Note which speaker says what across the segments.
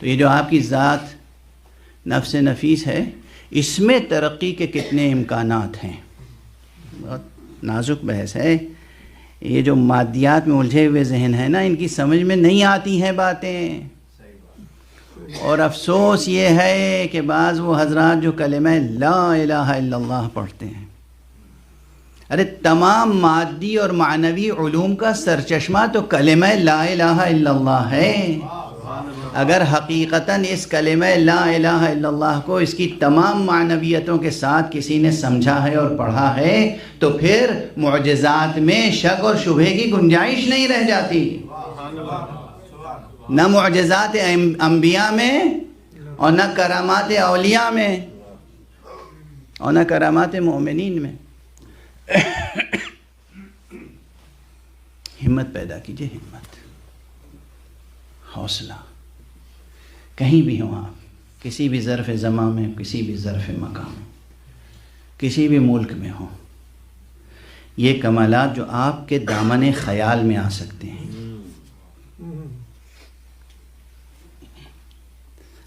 Speaker 1: تو یہ جو آپ کی ذات نفس نفیس ہے، اس میں ترقی کے کتنے امکانات ہیں؟ بہت نازک بحث ہے یہ. جو مادیات میں الجھے ہوئے ذہن ہے نا، ان کی سمجھ میں نہیں آتی ہیں باتیں. اور افسوس یہ ہے کہ بعض وہ حضرات جو کلمہ لا الہ الا اللہ پڑھتے ہیں، ارے تمام مادی اور معنوی علوم کا سرچشمہ تو کلمہ لا الہ الا اللہ ہے. اگر حقیقتاً اس کلمہ لا الہ الا اللہ کو اس کی تمام معنویتوں کے ساتھ کسی نے سمجھا ہے اور پڑھا ہے تو پھر معجزات میں شک اور شبہے کی گنجائش نہیں رہ جاتی. نہ معجزات انبیاء میں اور نہ کرامات اولیاء میں اور نہ کرامات مومنین میں. ہمت پیدا کیجئے، ہمت، حوصلہ. کہیں بھی ہوں آپ، کسی بھی ظرف زمان میں، کسی بھی ظرف مکان، کسی بھی ملک میں ہوں، یہ کمالات جو آپ کے دامن خیال میں آ سکتے ہیں.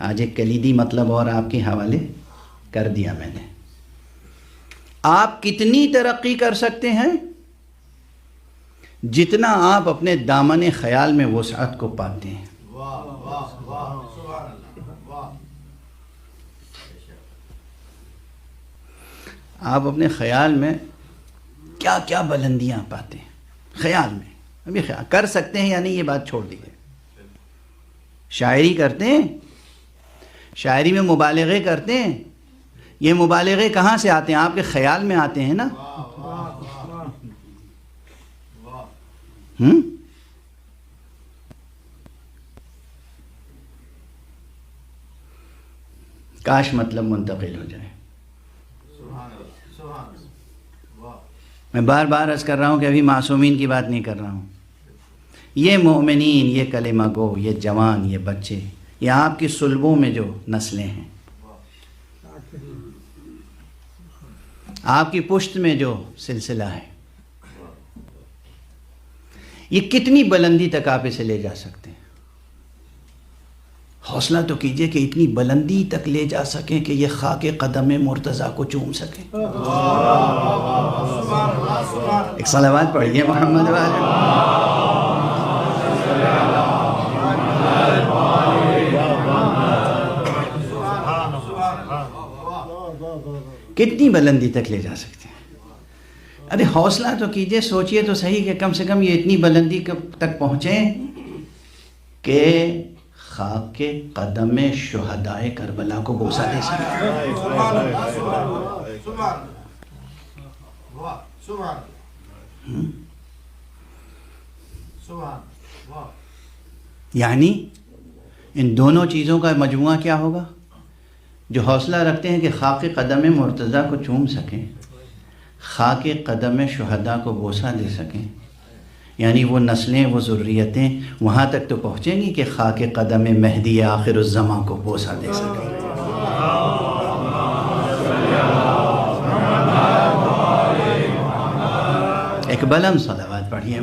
Speaker 1: آج ایک کلیدی مطلب اور آپ کے حوالے کر دیا میں نے. آپ کتنی ترقی کر سکتے ہیں جتنا آپ اپنے دامن خیال میں وسعت کو پاتے ہیں. آپ اپنے خیال میں کیا کیا بلندیاں پاتے ہیں خیال میں. ابھی خیال کر سکتے ہیں یا نہیں یہ بات چھوڑ دیجیے. شاعری کرتے ہیں، شاعری میں مبالغے کرتے ہیں. یہ مبالغے کہاں سے آتے ہیں؟ آپ کے خیال میں آتے ہیں نا. کاش مطلب منتقل ہو جائے. میں بار بار عرض کر رہا ہوں کہ ابھی معصومین کی بات نہیں کر رہا ہوں. یہ مومنین، یہ کلمہ گو، یہ جوان، یہ بچے، یہ آپ کی صلبوں میں جو نسلیں ہیں، آپ کی پشت میں جو سلسلہ ہے، یہ کتنی بلندی تک آپ اسے لے جا سکتے ہیں. حوصلہ تو کیجئے کہ اتنی بلندی تک لے جا سکیں کہ یہ خاک قدم مرتضیٰ کو چوم سکیں. ایک صلوات پڑھیے محمد والے. کتنی بلندی تک لے جا سکتے ہیں. ارے حوصلہ تو کیجئے، سوچئے تو صحیح کہ کم سے کم یہ اتنی بلندی تک پہنچیں کہ خاک کے قدم شہدائے کربلا کو بوسہ دے سکیں. یعنی ان دونوں چیزوں کا مجموعہ کیا ہوگا؟ جو حوصلہ رکھتے ہیں کہ خاک قدم مرتضیٰ کو چوم سکیں، خاک قدم شہداء کو بوسہ دے سکیں، یعنی وہ نسلیں، وہ ذریتیں وہاں تک تو پہنچیں گی کہ خاک قدم مہدی آخر الزماں کو بوسہ دے سکیں. ایک بلند صلوات پڑھیے.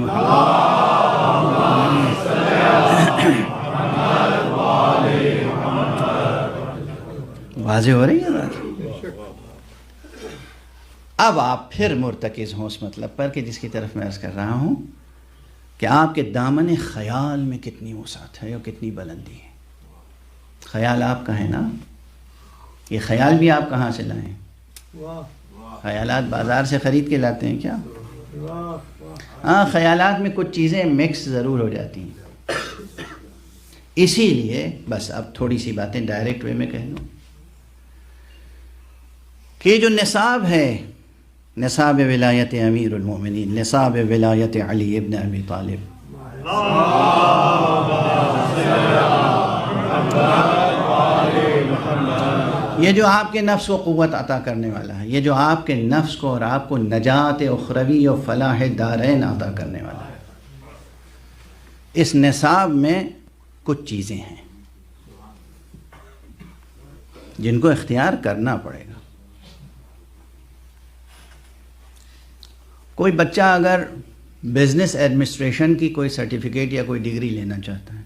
Speaker 1: واضح ہو رہی ہے بات؟ اب آپ پھر مرتکز ہوں اس مطلب پر کہ جس کی طرف میں عرض کر رہا ہوں کہ آپ کے دامن خیال میں کتنی وسعت ہے اور کتنی بلندی ہے. خیال آپ کا ہے نا. یہ خیال بھی آپ کہاں سے لائیں؟ خیالات بازار سے خرید کے لاتے ہیں کیا؟ ہاں، خیالات میں کچھ چیزیں مکس ضرور ہو جاتی ہیں. اسی لیے بس اب تھوڑی سی باتیں ڈائریکٹ وے میں کہہ دوں کہ جو نصاب ہے، نصاب ولایت امیر المومنین، نصاب ولایت علی ابن ابی طالب، یہ جو آپ کے نفس کو قوت عطا کرنے والا ہے، یہ جو آپ کے نفس کو اور آپ کو نجات اخروی و فلاح دارین عطا کرنے والا ہے، اس نصاب میں کچھ چیزیں ہیں جن کو اختیار کرنا پڑے گا. کوئی بچہ اگر بزنس ایڈمنسٹریشن کی کوئی سرٹیفکیٹ یا کوئی ڈگری لینا چاہتا ہے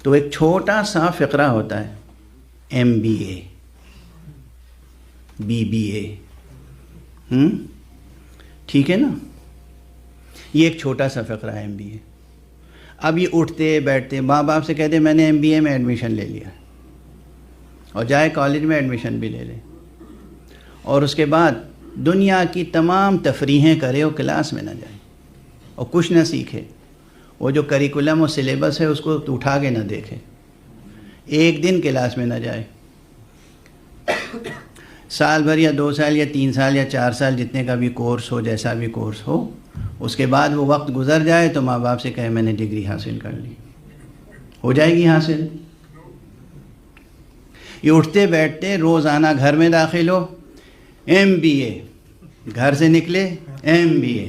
Speaker 1: تو ایک چھوٹا سا فقرہ ہوتا ہے MBA BBA، ٹھیک ہے نا، یہ ایک چھوٹا سا فقرہ ہے MBA۔ اب یہ اٹھتے بیٹھتے ماں باپ سے کہتے میں نے MBA میں ایڈمیشن لے لیا، اور جائے کالج میں ایڈمیشن بھی لے لے، اور اس کے بعد دنیا کی تمام تفریحیں کرے اور کلاس میں نہ جائے اور کچھ نہ سیکھے، وہ جو کریکولم اور سلیبس ہے اس کو اٹھا کے نہ دیکھے، ایک دن کلاس میں نہ جائے، سال بھر یا 2 سال یا 3 سال یا 4 سال جتنے کا بھی کورس ہو، جیسا بھی کورس ہو، اس کے بعد وہ وقت گزر جائے تو ماں باپ سے کہے میں نے ڈگری حاصل کر لی، ہو جائے گی حاصل؟ یہ اٹھتے بیٹھتے روزانہ گھر میں داخل ہو MBA، گھر سے نکلے MBA،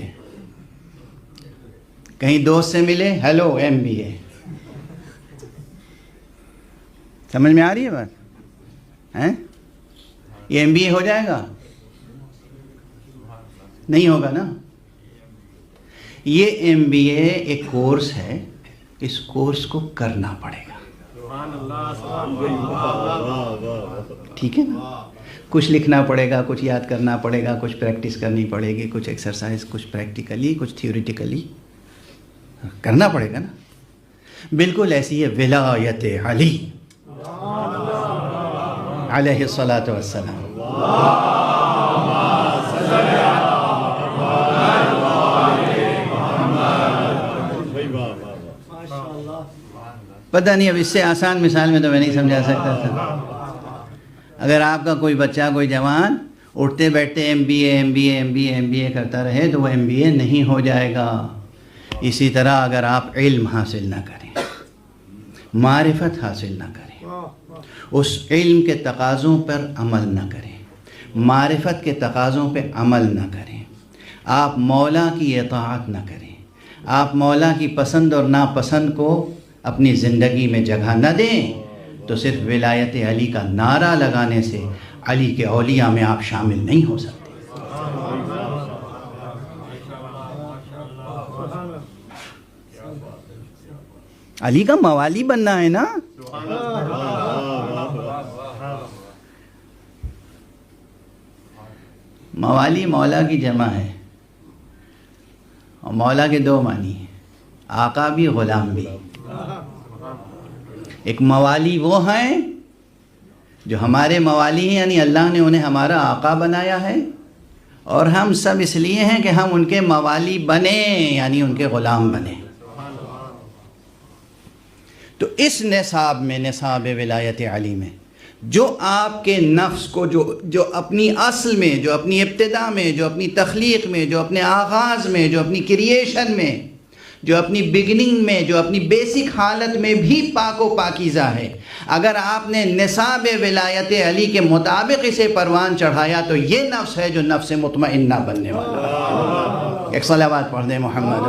Speaker 1: کہیں دوست سے ملے ہیلو MBA، سمجھ میں آ رہی ہے بات؟ یہ MBA ہو جائے گا؟ نہیں ہوگا نا۔ یہ MBA ایک کورس ہے، اس کورس کو کرنا پڑے گا، ٹھیک ہے نا؟ کچھ لکھنا پڑے گا، کچھ یاد کرنا پڑے گا، کچھ پریکٹس کرنی پڑے گی، کچھ ایکسرسائز، کچھ پریکٹیکلی، کچھ تھیوریٹیکلی کرنا پڑے گا نا۔ بالکل ایسی ہے ولایت علی علیہ الصلاۃ والسلام۔ پتہ نہیں اب اس سے آسان مثال میں تو میں نہیں سمجھا سکتا تھا۔ اگر آپ کا کوئی بچہ، کوئی جوان اٹھتے بیٹھتے MBA کرتا رہے تو وہ MBA نہیں ہو جائے گا۔ اسی طرح اگر آپ علم حاصل نہ کریں، معرفت حاصل نہ کریں، اس علم کے تقاضوں پر عمل نہ کریں، معرفت کے تقاضوں پہ عمل نہ کریں، آپ مولا کی اطاعت نہ کریں، آپ مولا کی پسند اور ناپسند کو اپنی زندگی میں جگہ نہ دیں، تو صرف ولایت علی کا نعرہ لگانے سے علی کے اولیاء میں آپ شامل نہیں ہو سکتے۔ علی کا موالی بننا ہے نا۔ موالی مولا کی جمع ہے، اور مولا کے 2 معنی ہیں، آقا بھی غلام بھی۔ ایک موالی وہ ہیں جو ہمارے موالی ہیں، یعنی اللہ نے انہیں ہمارا آقا بنایا ہے، اور ہم سب اس لیے ہیں کہ ہم ان کے موالی بنیں، یعنی ان کے غلام بنیں۔ تو اس نصاب میں، نصاب ولایت علی میں، جو آپ کے نفس کو جو اپنی اصل میں، جو اپنی ابتدا میں، جو اپنی تخلیق میں، جو اپنے آغاز میں، جو اپنی کریشن میں، جو اپنی بگننگ میں، جو اپنی بیسک حالت میں بھی پاک و پاکیزہ ہے، اگر آپ نے نصاب ولایت علی کے مطابق اسے پروان چڑھایا تو یہ نفس ہے جو نفس مطمئنہ بننے والا ہے۔ ایک صلوات پڑھ دیں محمد۔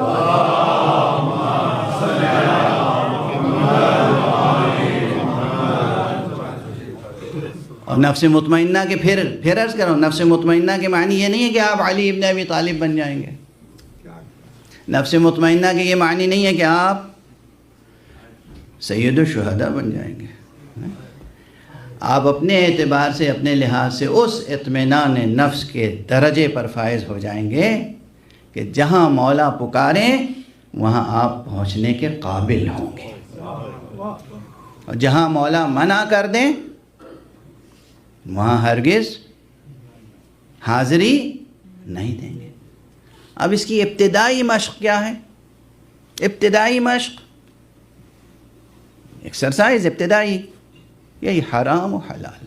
Speaker 1: اور نفس مطمئنہ کے پھر عرض کرو، نفس مطمئنہ کے معنی یہ نہیں ہے کہ آپ علی ابن ابی طالب بن جائیں گے۔ نفس مطمئنہ کے یہ معنی نہیں ہے کہ آپ سید الشہداء بن جائیں گے۔ آپ اپنے اعتبار سے، اپنے لحاظ سے اس اطمینان نفس کے درجے پر فائز ہو جائیں گے کہ جہاں مولا پکاریں وہاں آپ پہنچنے کے قابل ہوں گے، اور جہاں مولا منع کر دیں وہاں ہرگز حاضری نہیں دیں گے۔ اب اس کی ابتدائی مشق کیا ہے؟ ابتدائی مشق، ایکسرسائز ابتدائی، یہی حرام و حلال۔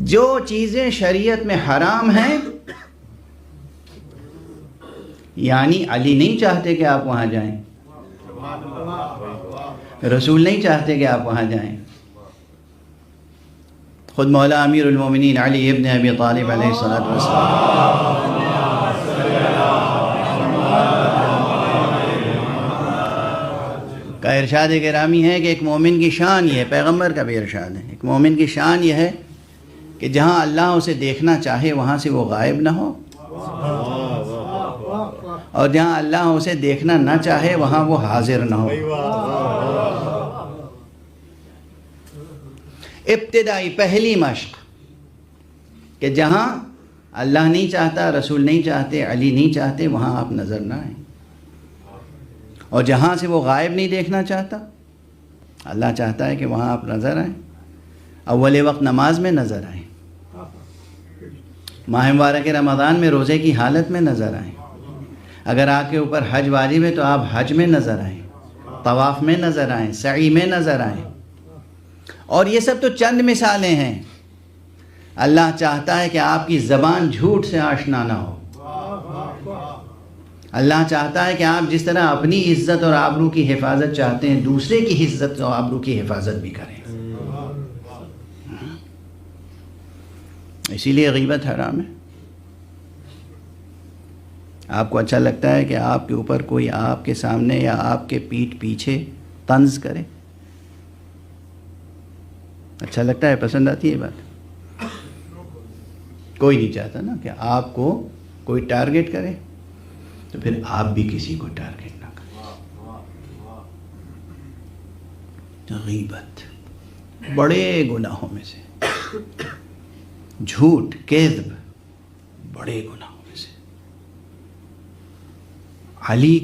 Speaker 1: جو چیزیں شریعت میں حرام ہیں، یعنی علی نہیں چاہتے کہ آپ وہاں جائیں، رسول نہیں چاہتے کہ آپ وہاں جائیں، خود مولا امیر المومنین علی ابن ابی طالب علیہ السلام کا ارشاد گرامی ہے کہ ایک مومن کی شان یہ ہے، پیغمبر کا بھی ارشاد ہے، ایک مومن کی شان یہ ہے کہ جہاں اللہ اسے دیکھنا چاہے وہاں سے وہ غائب نہ ہو، اور جہاں اللہ اسے دیکھنا نہ چاہے وہاں وہ حاضر نہ ہو. ابتدائی پہلی مشق کہ جہاں اللہ نہیں چاہتا، رسول نہیں چاہتے، علی نہیں چاہتے، وہاں آپ نظر نہ آئیں. اور جہاں سے وہ غائب نہیں دیکھنا چاہتا، اللہ چاہتا ہے کہ وہاں آپ نظر آئیں. اول وقت نماز میں نظر آئیں، ماہ مبارک رمضان میں روزے کی حالت میں نظر آئیں. اگر آپ کے اوپر حج واجب ہے تو آپ حج میں نظر آئیں، طواف میں نظر آئیں، سعی میں نظر آئیں. اور یہ سب تو چند مثالیں ہیں. اللہ چاہتا ہے کہ آپ کی زبان جھوٹ سے آشنا نہ ہو. اللہ چاہتا ہے کہ آپ جس طرح اپنی عزت اور آبرو کی حفاظت چاہتے ہیں، دوسرے کی عزت اور آبرو کی حفاظت بھی کریں. اسی لیے غیبت حرام ہے. آپ کو اچھا لگتا ہے کہ آپ کے اوپر کوئی آپ کے سامنے یا آپ کے پیٹھ پیچھے طنز کرے؟ اچھا لگتا ہے؟ پسند آتی ہے بات؟ کوئی نہیں چاہتا نا کہ آپ کو کوئی ٹارگٹ کرے، تو پھر آپ بھی کسی کو ٹارگٹ نہ کریں. غیبت بڑے گناہوں میں سے، جھوٹ کذب بڑے گناہوں میں سے. علی